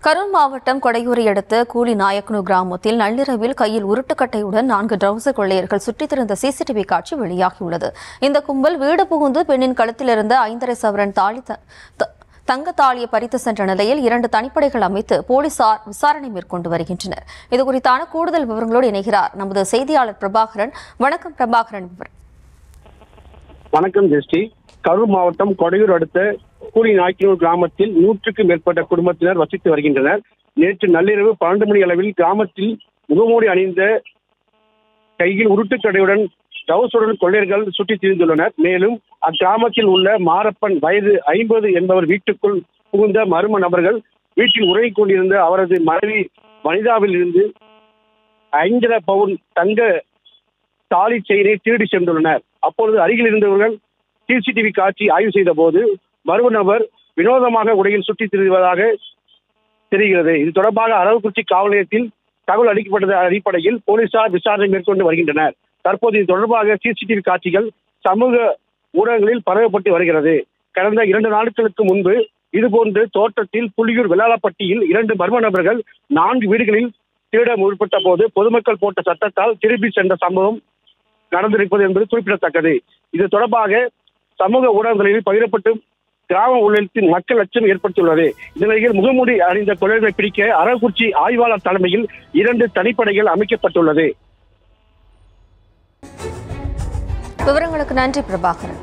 கரூர் மாவட்டம் கொடையூரை அடுத்த கூலிநாயக்கனூர் கிராமத்தில் நள்ளிரவில் கையில் உருட்டுக்கட்டையுடன் 4 டவுசர் கொள்ளையர்கள் சுற்றித் திரிந்த சிசிடிவி காட்சி வெளியாகியுள்ளது. இந்த கும்பல் வீடு புகுந்து பெண்ணின் கழுத்தில் இருந்த 5.5 சவரன் தங்க தாலியை பறித்து சென்ற நிலையில் 2 தனிப்படைகள் அமைத்து போலீசார் விசாரணை மேற்கொண்டு வருகின்றனர். இதுகுறித்தான கூடுதல் விவரங்களோடு இணைகிறார் நமது செய்தியாளர் பிரபாகரன். வணக்கம் பிரபாகரன். வணக்கம் ஜெஸ்டி. கரூர் மாவட்டம் கொடையூர் அடுத்த கூலிநாயக்கனூர் கிராமத்தில் 100க்கும் மேற்பட்ட குடும்பத்தினர் வசித்து வருகின்றனர். நேற்று நள்ளிரவு 12 மணி அளவில் கிராமத்தில் முகமூடி அணிந்த கையில் உருட்டுக்கடையுடன் டவுசருடன் கொள்ளையர்கள் சுற்றித் திரிந்துள்ளனர். மேலும் அக்கிராமத்தில் உள்ள மாரப்பன் வயது 50 என்பவர் வீட்டுக்குள் புகுந்த மர்ம நபர்கள் வீட்டில் உறங்கிக் கொண்டிருந்த அவரது மனைவி வனிதாவில் இருந்து 5.5 பவுன் தங்க தாலி செயினை திருடி சென்றுள்ளனர். அப்பொழுது அருகில் இருந்தவர்கள் சிசிடிவி காட்சி ஆய்வு செய்த போது மர்ம நபர் வினோதமாக உடையில் சுற்றித் திரிவதாக தெரிகிறது. இது தொடர்பாக அரவக்குறிச்சி காவல் நிலையத்தில் தகவல் அளிக்கப்பட்டது அடிப்படையில் போலீசார் விசாரணை மேற்கொண்டு வருகின்றனர். தற்போது இது தொடர்பாக சிசிடிவி காட்சிகள் சமூக ஊடகங்களில் பரவப்பட்டு வருகிறது. கடந்த 2 நாட்களுக்கு முன்பு இதுபோன்று தோட்டத்தில் புலியூர் வெள்ளாளப்பட்டியில் 2 மர்ம நபர்கள் 4 வீடுகளில் திருட முற்பட்ட போது பொதுமக்கள் போட்ட சட்டத்தால் திருப்பி சென்ற சம்பவம் நடந்திருப்பது என்பது குறிப்பிடத்தக்கது. இது தொடர்பாக சமூக ஊடகங்களில் பகிரப்பட்டு கிராம உள்ளத்தில் மக்கள் அச்சம் ஏற்படுத்தியுள்ளது. இந்த நிலையில் முகமூடி அணிந்த கொள்ளையர்களை பிடிக்க அரவக்குறிச்சி ஆய்வாளர் தலைமையில் 2 தனிப்படைகள் அமைக்கப்பட்டுள்ளது. விவரங்களுக்கு நன்றி பிரபாகரன்.